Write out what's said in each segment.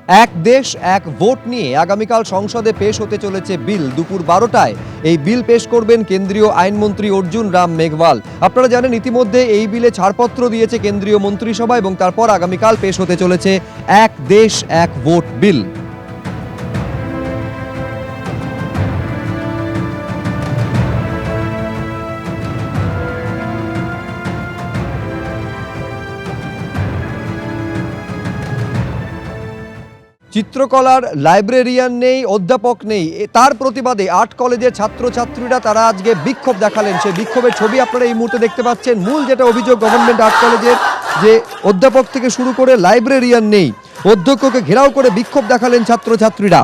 এক দেশ এক ভোট নিয়ে আগামীকাল সংসদে পেশ হতে চলেছে বিল। দুপুর 12টায় এই বিল পেশ করবেন কেন্দ্রীয় আইনমন্ত্রী অর্জুন রাম মেঘওয়াল। আপনারা জানেন ইতিমধ্যে এই বিলে ছাড়পত্র দিয়েছে কেন্দ্রীয় মন্ত্রিসভা এবং তারপর আগামীকাল পেশ হতে চলেছে এক দেশ এক ভোট বিল। চিত্রকলার লাইব্রেরিয়ান নেই, অধ্যাপক নেই, তার প্রতিবাদে আর্ট কলেজের ছাত্রছাত্রীরা তারা আজকে বিক্ষোভ দেখালেন। সেই বিক্ষোভের ছবি আপনারা এই মুহূর্তে দেখতে পাচ্ছেন। মূল যেটা অভিযোগ গভর্নমেন্ট আর্ট কলেজের, যে অধ্যাপক থেকে শুরু করে লাইব্রেরিয়ান নেই, অধ্যক্ষকে ঘেরাও করে বিক্ষোভ দেখালেন ছাত্রছাত্রীরা।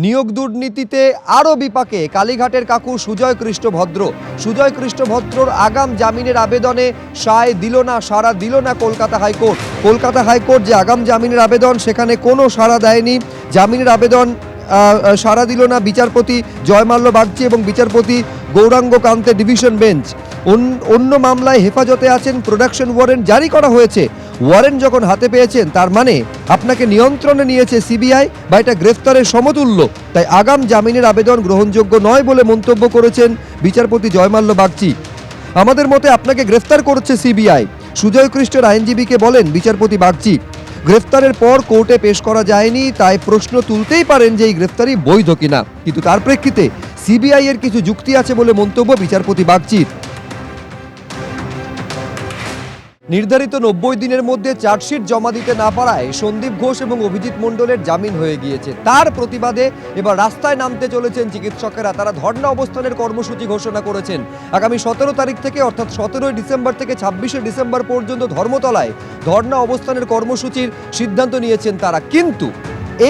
নিয়োগ দুর্নীতিতে আরও বিপাকে কালীঘাটের কাকু সুজয় কৃষ্ণভদ্র। সুজয় কৃষ্ণভদ্রর আগাম জামিনের আবেদনে সাড়া দিল না কলকাতা হাইকোর্ট। কলকাতা হাইকোর্ট যে আগাম জামিনের আবেদন, সেখানে কোনো সাড়া দেয়নি। জামিনের আবেদন সাড়া দিল না বিচারপতি জয়মাল্য বাগচি এবং বিচারপতি গৌরাঙ্গ কান্তের ডিভিশন বেঞ্চ। অন্য মামলায় হেফাজতে আছেন, প্রোডাকশন ওয়ারেন্ট জারি করা হয়েছে। ওয়ারেন্ট যখন হাতে পেয়েছেন, তার মানে আপনাকে নিয়ন্ত্রণে নিয়েছে সিবিআই, বা এটা গ্রেফতারের সমতুল্য। তাই আগাম জামিনের আবেদন গ্রহণযোগ্য নয় বলে মন্তব্য করেছেন বিচারপতি জয়মাল্য বাগচি। আমাদের মতে আপনাকে গ্রেফতার করেছে সিবিআই, সুজয় কৃষ্ণের আইনজীবীকে বলেন বিচারপতি বাগচি। গ্রেফতারের পর কোর্টে পেশ করা যায়নি, তাই প্রশ্ন তুলতেই পারেন যে এই গ্রেফতারি বৈধ কিনা, কিন্তু তার প্রেক্ষিতে সিবিআই এর কিছু যুক্তি আছে বলে মন্তব্য বিচারপতি বাগচির। নির্ধারিত 90 দিনের মধ্যে চার্জশিট জমা দিতে না পারায় সন্দীপ ঘোষ এবং অভিজিৎ মণ্ডলের জামিন হয়ে গিয়েছে। তার প্রতিবাদে এবার রাস্তায় নামতে চলেছেন চিকিৎসকেরা। তারা ধর্ণা অবস্থানের কর্মসূচি ঘোষণা করেছেন। আগামী 17 তারিখ থেকে, অর্থাৎ 17 ডিসেম্বর থেকে 26 ডিসেম্বর পর্যন্ত ধর্মতলায় ধর্ণা অবস্থানের কর্মসূচির সিদ্ধান্ত নিয়েছেন তারা। কিন্তু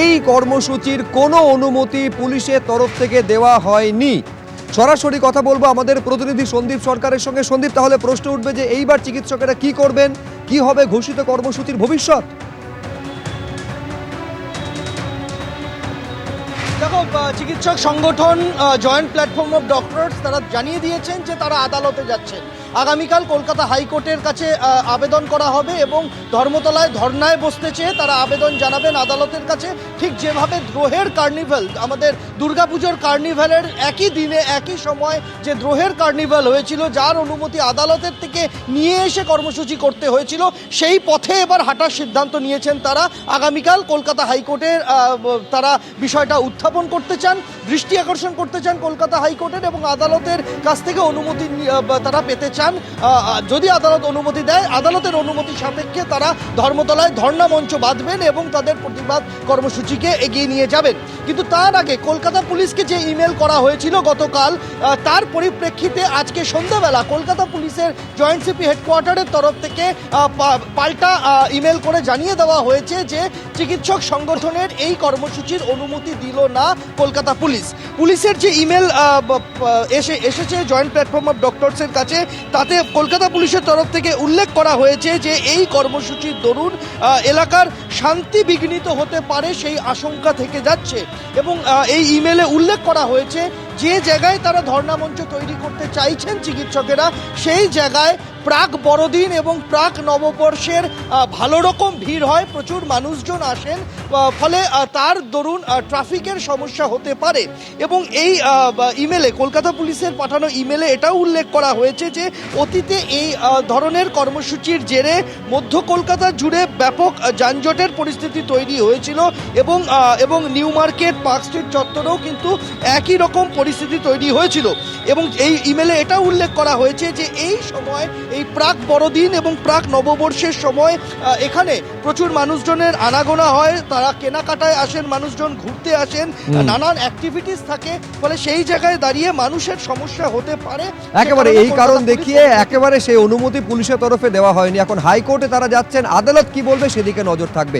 এই কর্মসূচির কোনো অনুমতি পুলিশের তরফ থেকে দেওয়া হয়নি। সরাসরি কথা বলবো আমাদের প্রতিনিধি সন্দীপ সরকারের সঙ্গে। সন্দীপ, তাহলে প্রশ্ন উঠবে যে এইবার চিকিৎসকেরা কি করবেন, কি হবে ঘোষিত কর্মসূচির ভবিষ্যৎ? দেখো, চিকিৎসক সংগঠন জয়েন্ট প্ল্যাটফর্ম অফ ডক্টরস তারা জানিয়ে দিয়েছেন যে তারা আদালতে যাচ্ছেন। আগামীকাল কলকাতা হাইকোর্টের কাছে আবেদন করা হবে এবং ধর্মতলায় ধর্নায় বসতে চেয়ে তারা আবেদন জানাবেন আদালতের কাছে। ঠিক যেভাবে দ্রোহের কার্নিভাল, আমাদের দুর্গাপুজোর কার্নিভালের একই দিনে একই সময় যে দ্রোহের কার্নিভাল হয়েছিল, যার অনুমতি আদালতের থেকে নিয়ে এসে কর্মসূচি করতে হয়েছিল, সেই পথে এবার হাঁটার সিদ্ধান্ত নিয়েছেন তারা। আগামীকাল কলকাতা হাইকোর্টের তারা বিষয়টা উত্থাপন করতে চান, দৃষ্টি আকর্ষণ করতে চান কলকাতা হাইকোর্টের, এবং আদালতের কাছ থেকে অনুমতি তারা পেতে চান। যদি আদালত অনুমতি দেয়, আদালতের অনুমতি সাপেক্ষে তারা ধর্মতলায় ধর্ণা মঞ্চ বাঁধবেন এবং তাদের প্রতিবাদ কর্মসূচিকে এগিয়ে নিয়ে যাবেন। কিন্তু তার আগে কলকাতা পুলিশকে যে ইমেল করা হয়েছিল গতকাল, তার পরিপ্রেক্ষিতে আজকে সন্ধ্যাবেলা কলকাতা পুলিশের জয়েন্ট সিপি হেডকোয়ার্টারের তরফ থেকে পাল্টা ইমেল করে জানিয়ে দেওয়া হয়েছে যে চিকিৎসক সংগঠনের এই কর্মসূচির অনুমতি দিল না কলকাতা পুলিশ। পুলিশের যে ইমেল এসেছে জয়েন্ট প্ল্যাটফর্ম অফ ডক্টরসের কাছে, তাতে কলকাতা পুলিশের তরফ থেকে উল্লেখ করা হয়েছে যে এই কর্মসূচির দরুন এলাকার শান্তি বিঘ্নিত হতে পারে, সেই আশঙ্কা থেকে যাচ্ছে। এবং এই ইমেলে উল্লেখ করা হয়েছে যে জায়গায় তারা ধর্ণা মঞ্চ তৈরি করতে চাইছেন চিকিৎসকেরা, সেই জায়গায় প্রাক বড়দিন এবং প্রাক নববর্ষের ভালো রকম ভিড় হয়, প্রচুর মানুষজন আসেন, ফলে তার দরুন ট্রাফিকের সমস্যা হতে পারে। এবং এই ইমেলে, কলকাতা পুলিশের পাঠানো ইমেলে এটাও উল্লেখ করা হয়েছে যে অতীতে এই ধরনের কর্মসূচির জেরে মধ্য কলকাতা জুড়ে ব্যাপক যানজটের পরিস্থিতি তৈরি হয়েছিল এবং নিউ মার্কেট, পার্ক স্ট্রিট চত্বরেও কিন্তু একই রকম পরিস্থিতি তৈরি হয়েছিল। এবং এই ইমেলে এটা উল্লেখ করা হয়েছে যে এই সময়, এই প্রাক বড়দিন এবং প্রাক নববর্ষের সময় এখানে প্রচুর মানুষজনের আনাগোনা হয়, তারা কেনাকাটায় আসেন, মানুষজন ঘুরতে আসেন, নানান অ্যাক্টিভিটিস থাকে, ফলে সেই জায়গায় দাঁড়িয়ে মানুষের সমস্যা হতে পারে। একেবারে এই কারণ দেখিয়ে একেবারে সেই অনুমতি পুলিশের তরফে দেওয়া হয়নি। এখন হাইকোর্টে তারা যাচ্ছেন, আদালত কি বলবে সেদিকে নজর থাকবে।